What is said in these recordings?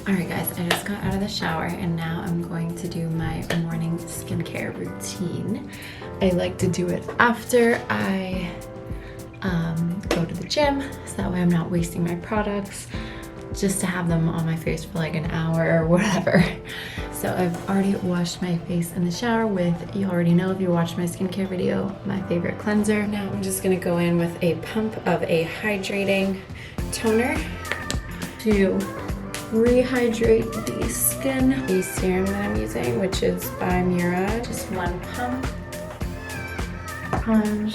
Alright guys, I just got out of the shower and now I'm going to do my morning skincare routine. I like to do it after I go to the gym, so that way I'm not wasting my products, just to have them on my face for like an hour or whatever. So I've already washed my face in the shower with, you already know if you watched my skincare video, my favorite cleanser. Now I'm just gonna go in with a pump of a hydrating toner to rehydrate the skin. The serum that I'm using, which is by Mira, just one pump. Plunge.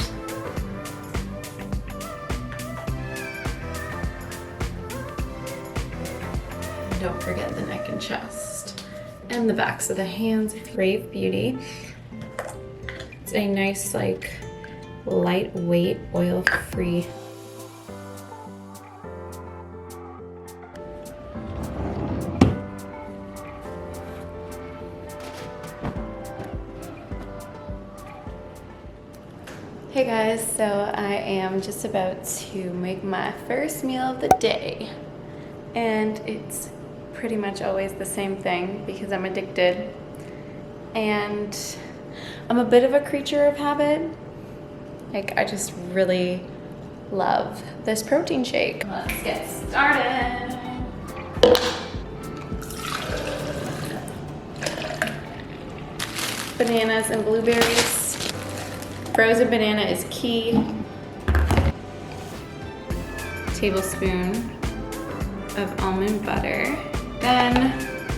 Don't forget the neck and chest. And the backs of the hands. Brave Beauty. It's a nice, like, lightweight, oil-free . Hey guys, so I am just about to make my first meal of the day, and it's pretty much always the same thing because I'm addicted and I'm a bit of a creature of habit. Like, I just really love this protein shake. Let's get started. Bananas and blueberries. Frozen banana is key. Tablespoon of almond butter. Then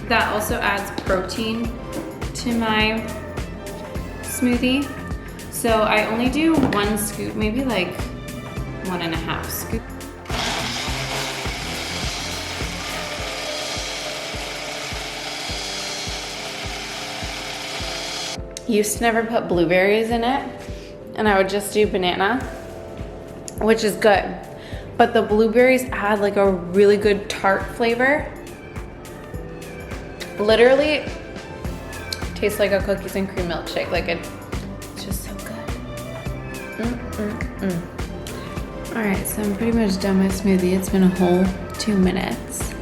that also adds protein to my smoothie. So I only do 1 scoop, maybe like 1.5 scoop. Used to never put blueberries in it, and I would just do banana, which is good. but the blueberries add like a really good tart flavor. Literally tastes like a cookies and cream milkshake. Like it's just so good. All right, so I'm pretty much done my smoothie. It's been a whole 2 minutes.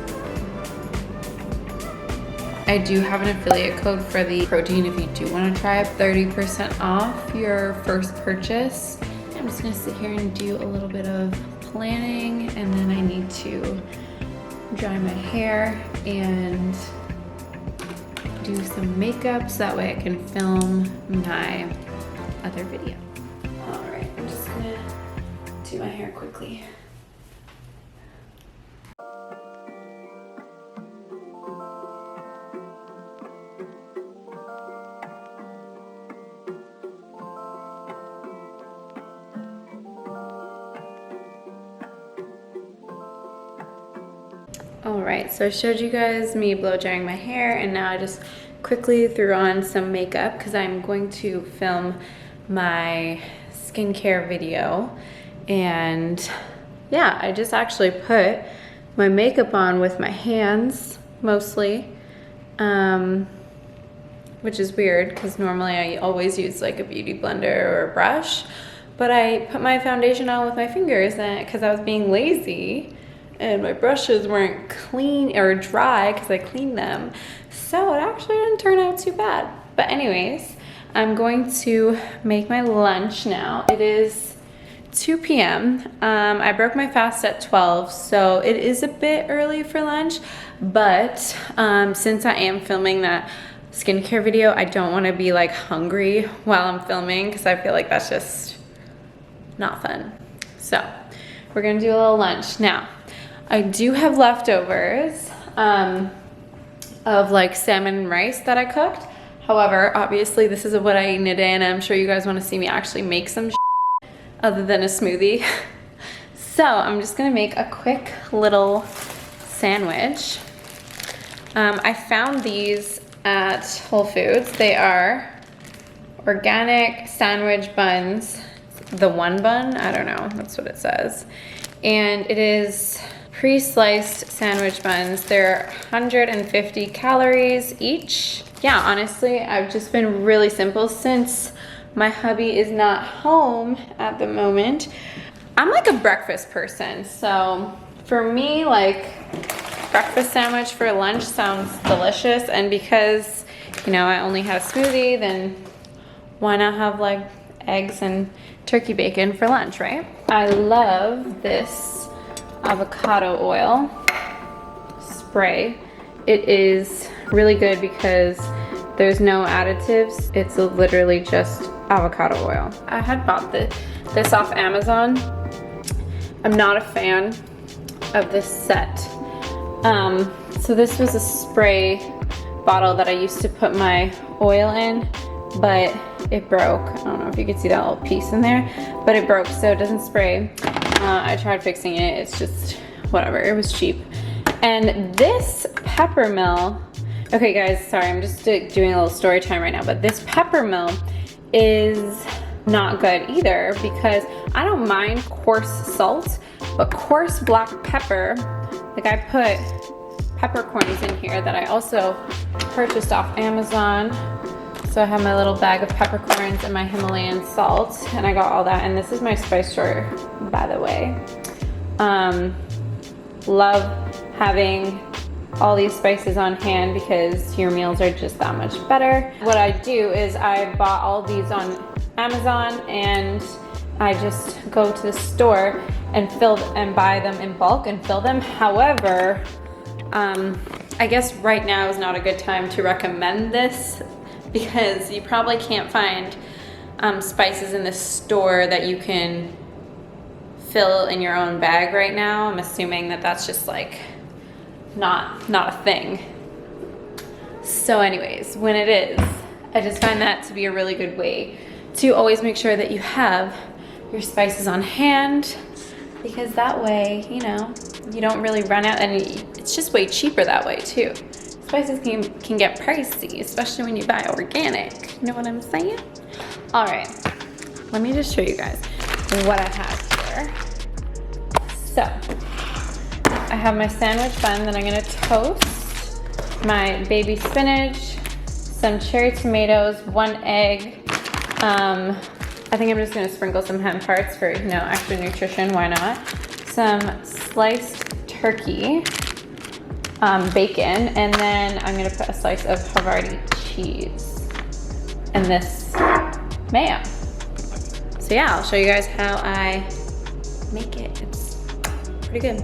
I do have an affiliate code for the protein if you do want to try it. 30% off your first purchase. I'm just gonna sit here and do a little bit of planning, and then I need to dry my hair and do some makeup so that way I can film my other video. All right, I'm just gonna do my hair quickly. All right, so I showed you guys me blow drying my hair, and now I just quickly threw on some makeup because I'm going to film my skincare video. And yeah, I just actually put my makeup on with my hands mostly, which is weird because normally I always use like a beauty blender or a brush, but I put my foundation on with my fingers because I was being lazy. And my brushes weren't clean or dry because I cleaned them. So it actually didn't turn out too bad. But anyways, I'm going to make my lunch now. It is 2 p.m. I broke my fast at 12, so it is a bit early for lunch. But since I am filming that skincare video, I don't want to be like hungry while I'm filming because I feel like that's just not fun. So we're gonna do a little lunch now. I do have leftovers of like salmon and rice that I cooked. However, obviously this is what I ate in a day, and I'm sure you guys want to see me actually make some other than a smoothie. So I'm just gonna make a quick little sandwich. I found these at Whole Foods. They are organic sandwich buns. The one bun, I don't know, that's what it says. And it is pre-sliced sandwich buns. They're 150 calories each. Yeah, honestly, I've just been really simple since my hubby is not home at the moment. I'm like a breakfast person, so for me, like breakfast sandwich for lunch sounds delicious, and because, you know, I only had a smoothie, then why not have like eggs and turkey bacon for lunch, right? I love this avocado oil spray. It is really good because there's no additives. It's literally just avocado oil. I had bought this off Amazon. I'm not a fan of this set. So this was a spray bottle that I used to put my oil in, but it broke. I don't know if you could see that little piece in there, but it broke, so it doesn't spray. I tried fixing it, it's just whatever, it was cheap. And this pepper mill, okay guys, sorry, I'm just doing a little story time right now, but this pepper mill is not good either because I don't mind coarse salt, but coarse black pepper, like I put peppercorns in here that I also purchased off Amazon. So I have my little bag of peppercorns and my Himalayan salt, and I got all that. And this is my spice drawer, by the way. Love having all these spices on hand because your meals are just that much better. What I do is I bought all these on Amazon, and I just go to the store and buy them in bulk and fill them. However, I guess right now is not a good time to recommend this because you probably can't find spices in the store that you can fill in your own bag right now. I'm assuming that that's just like not a thing. So anyways, when it is, I just find that to be a really good way to always make sure that you have your spices on hand, because that way, you know, you don't really run out, and it's just way cheaper that way too. Spices can get pricey, especially when you buy organic. You know what I'm saying? All right, let me just show you guys what I have here. So, I have my sandwich bun that I'm gonna toast, my baby spinach, some cherry tomatoes, 1 egg. I think I'm just gonna sprinkle some hemp hearts for, you know, extra nutrition, why not? Some sliced turkey, bacon, and then I'm gonna put a slice of Havarti cheese and this mayo. So yeah, I'll show you guys how I make it. It's pretty good.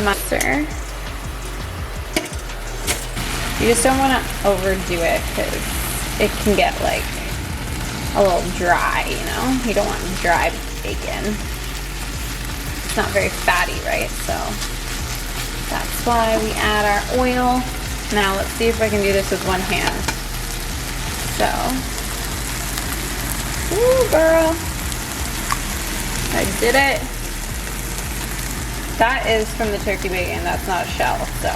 Mustard. You just don't want to overdo it because it can get like a little dry, you know? You don't want dry bacon. It's not very fatty, right? So that's why we add our oil. Now let's see if I can do this with one hand. So, ooh girl, I did it. That is from the turkey bacon, that's not a shell, so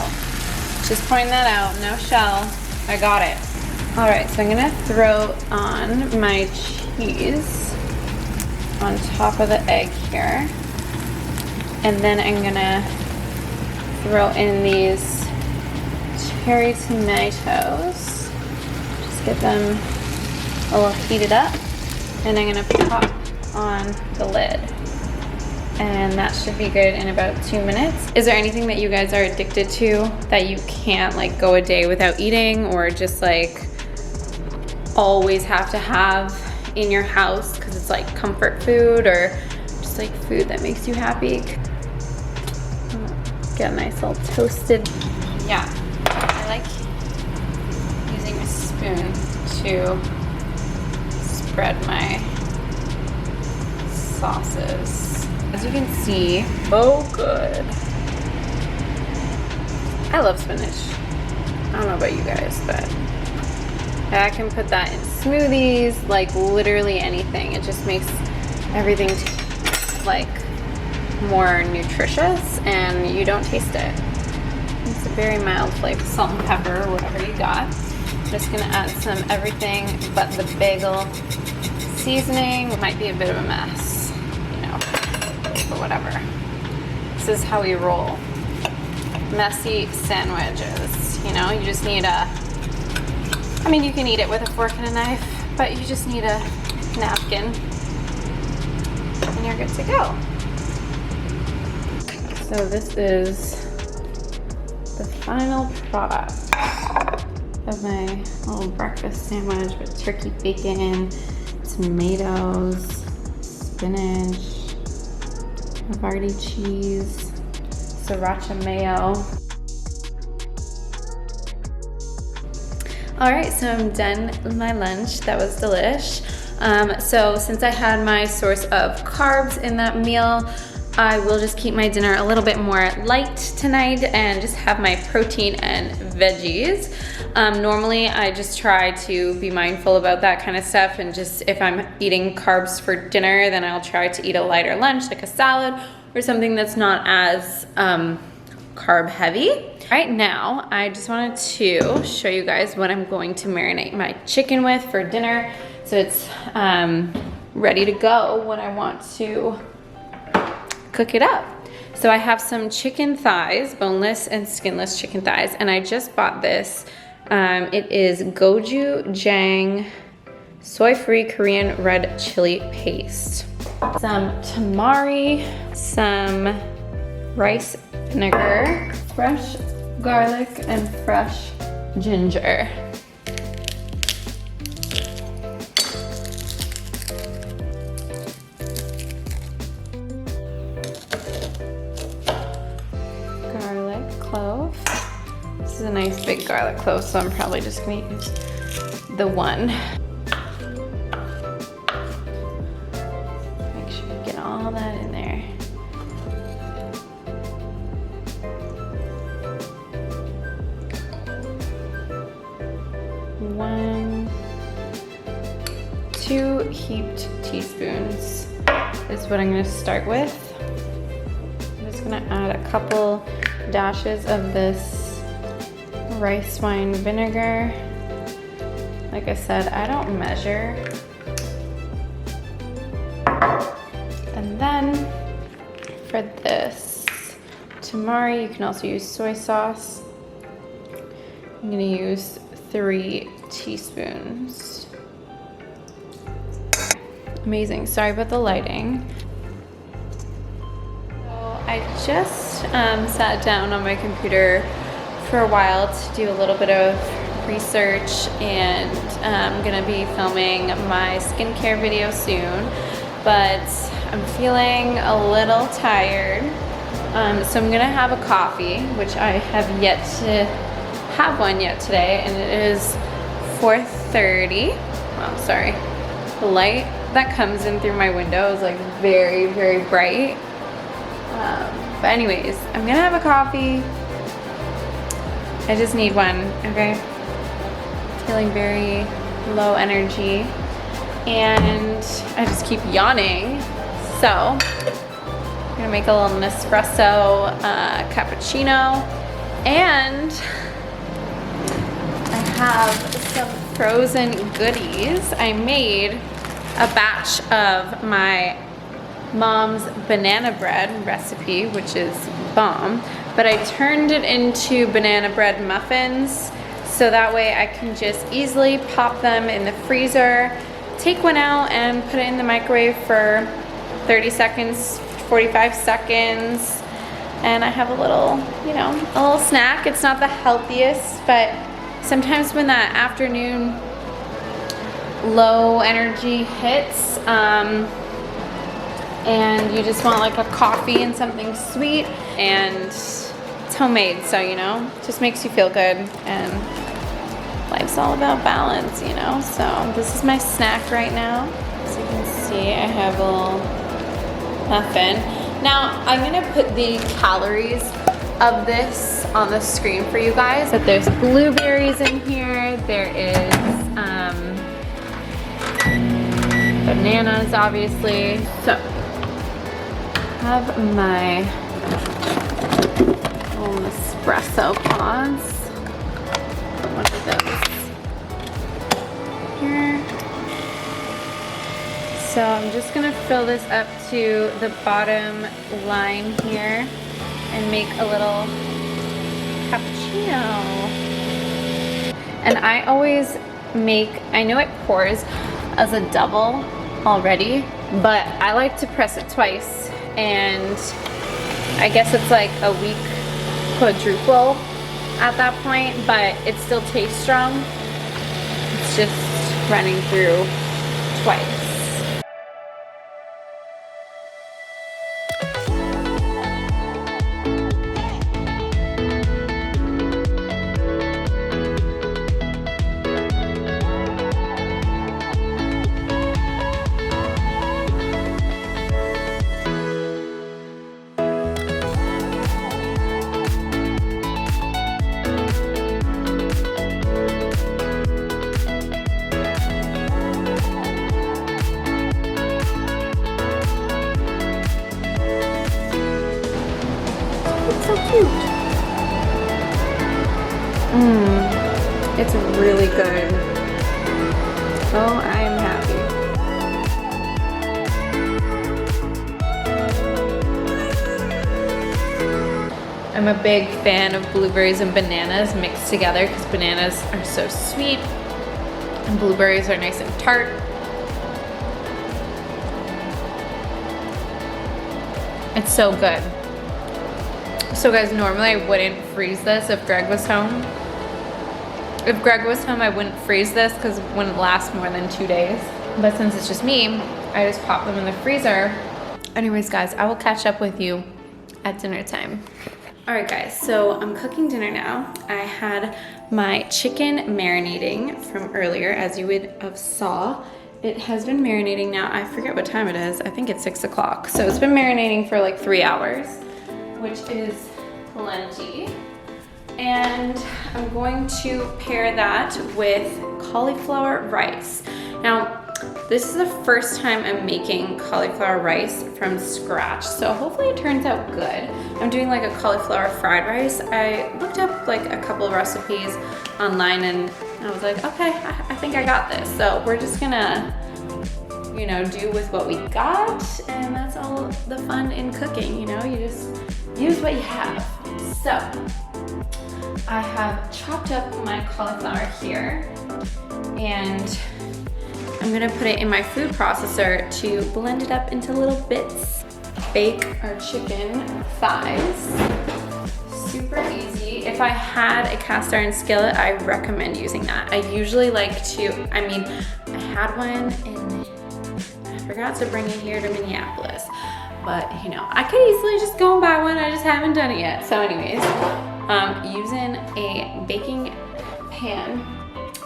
just pointing that out, no shell, I got it. All right, so I'm gonna throw on my cheese on top of the egg here. And then I'm gonna throw in these cherry tomatoes. Just get them a little heated up. And I'm gonna pop on the lid. And that should be good in about 2 minutes. Is there anything that you guys are addicted to that you can't like go a day without eating, or just like always have to have in your house because it's like comfort food or just like food that makes you happy? Get a nice little toasted. Yeah, I like using a spoon to spread my sauces. As you can see, oh good. I love spinach. I don't know about you guys, but I can put that in smoothies, like literally anything. It just makes everything like more nutritious and you don't taste it. It's a very mild flavor, salt and pepper or whatever you got. Just gonna add some everything but the bagel seasoning. It might be a bit of a mess, you know, but whatever. This is how we roll. Messy sandwiches, you know, you just need a, I mean, you can eat it with a fork and a knife, but you just need a napkin and you're good to go. So this is the final product of my little breakfast sandwich with turkey bacon, tomatoes, spinach, Havarti cheese, sriracha mayo. All right, so I'm done with my lunch. That was delish. So since I had my source of carbs in that meal, I will just keep my dinner a little bit more light tonight and just have my protein and veggies. Normally I just try to be mindful about that kind of stuff, and just if I'm eating carbs for dinner, then I'll try to eat a lighter lunch like a salad or something that's not as carb heavy. Right now, I just wanted to show you guys what I'm going to marinate my chicken with for dinner. So it's ready to go when I want to cook it up. So I have some chicken thighs, boneless and skinless chicken thighs, and I just bought this. It is gochujang soy-free Korean red chili paste. Some tamari, some rice vinegar, fresh garlic, and fresh ginger. Garlic clove. This is a nice big garlic clove, so I'm probably just gonna use the one. Make sure you get all that in there. Two heaped teaspoons is what I'm going to start with. I'm just going to add a couple dashes of this rice wine vinegar. Like I said, I don't measure. for this tamari. You can also use soy sauce. I'm gonna use 3 teaspoons. Amazing, sorry about the lighting. So I just sat down on my computer for a while to do a little bit of research, and I'm gonna be filming my skincare video soon, but I'm feeling a little tired. So I'm gonna have a coffee, which I have yet to have one yet today, and it is 4:30. Oh, sorry. The light that comes in through my window is like very, very bright. But anyways, I'm gonna have a coffee. I just need one, okay? Feeling very low energy, and I just keep yawning. So I'm gonna make a little Nespresso cappuccino, and I have some frozen goodies. I made a batch of my mom's banana bread recipe, which is bomb, but I turned it into banana bread muffins, so that way I can just easily pop them in the freezer, take one out and put it in the microwave for 30 seconds, 45 seconds, and I have a little, you know, a little snack. It's not the healthiest, but sometimes when that afternoon low energy hits, and you just want like a coffee and something sweet, and it's homemade, so you know, just makes you feel good, and life's all about balance, you know. So this is my snack right now. As you can see, I have a little muffin. Now I'm gonna put the calories of this on the screen for you guys. But there's blueberries in here. There is bananas, obviously. So I have my little Nespresso pods. One of those here. So I'm just gonna fill this up to the bottom line here and make a little cappuccino. And I always make, I know it pours as a double already, but I like to press it twice, and I guess it's like a weak quadruple at that point, but it still tastes strong. It's just running through twice. So cute. It's really good. Oh, I am happy. I'm a big fan of blueberries and bananas mixed together because bananas are so sweet and blueberries are nice and tart. It's so good. So guys, normally I wouldn't freeze this if Greg was home. If Greg was home, I wouldn't freeze this because it wouldn't last more than 2 days. But since it's just me, I just pop them in the freezer. Anyways, guys, I will catch up with you at dinner time. All right, guys, so I'm cooking dinner now. I had my chicken marinating from earlier, as you would have saw. It has been marinating now. I forget what time it is. I think it's 6 o'clock. So it's been marinating for like 3 hours, which is plenty. And I'm going to pair that with cauliflower rice. Now, this is the first time I'm making cauliflower rice from scratch, so hopefully it turns out good. I'm doing like a cauliflower fried rice. I looked up like a couple of recipes online and I was like, okay, I think I got this. So we're just gonna, you know, do with what we got, and that's all the fun in cooking, you know? you just use what you have. So, I have chopped up my cauliflower here, and I'm gonna put it in my food processor to blend it up into little bits. Bake our chicken thighs. Super easy. If I had a cast iron skillet, I recommend using that. I usually like to, I had one and I forgot to bring it here to Minneapolis. But you know, I could easily just go and buy one. I just haven't done it yet. So anyways, using a baking pan,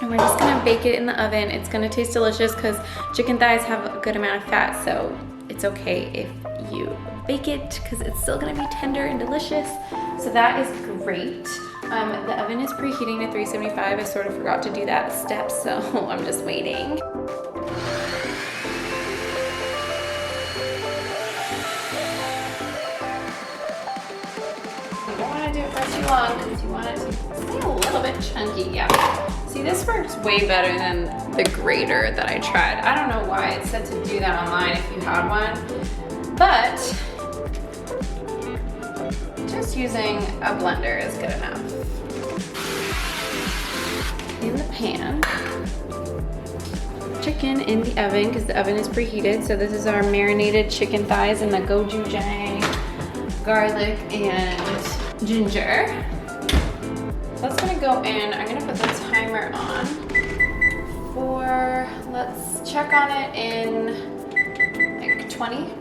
and we're just gonna bake it in the oven. It's gonna taste delicious because chicken thighs have a good amount of fat, so it's okay if you bake it because it's still gonna be tender and delicious. So that is great. The oven is preheating to 375. I sort of forgot to do that step, so I'm just waiting. You don't want to do it for too long because you want it to stay a little bit chunky. Yeah. See, this works way better than the grater that I tried. I don't know why it said to do that online if you had one, but just using a blender is good enough. In the pan, chicken in the oven because the oven is preheated. So this is our marinated chicken thighs and the gochujang, garlic, and ginger. That's gonna go in. I'm gonna put the timer on for, let's check on it in like 20.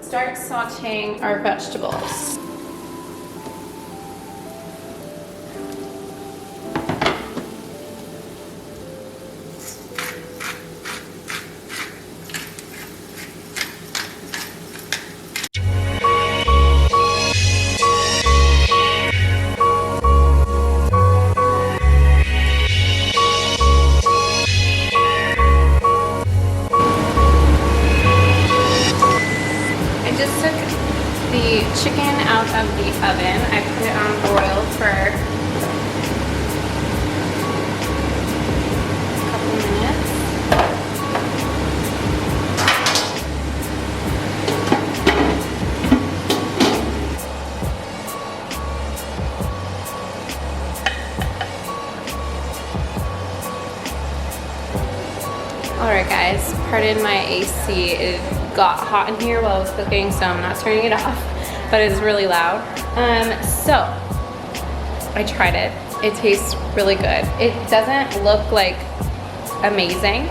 Start sauteing our vegetables. The chicken out of the oven. I put it on broil for a couple minutes. Alright guys, pardon my AC. It got hot in here while I was cooking, so I'm not turning it off, but it's really loud. So I tried it. It tastes really good. It doesn't look like amazing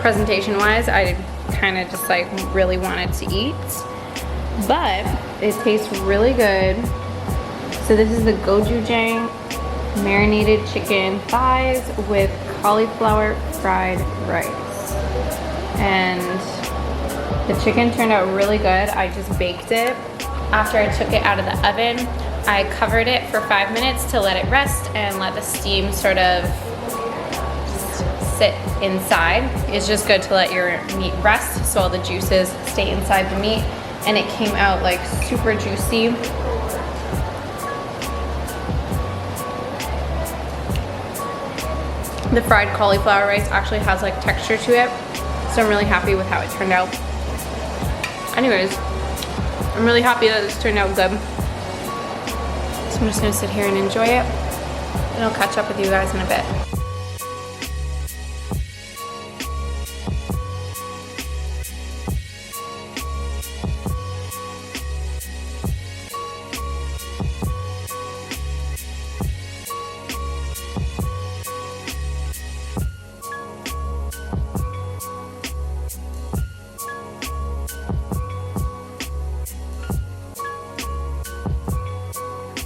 presentation wise. I kind of just like really wanted to eat, but it tastes really good. So this is the gochujang marinated chicken thighs with cauliflower fried rice, and the chicken turned out really good. I just baked it. After I took it out of the oven, I covered it for 5 minutes to let it rest and let the steam sort of just sit inside. It's just good to let your meat rest so all the juices stay inside the meat, and it came out like super juicy. The fried cauliflower rice actually has like texture to it, so I'm really happy with how it turned out. Anyways, I'm really happy that this turned out good. So I'm just gonna sit here and enjoy it, and I'll catch up with you guys in a bit.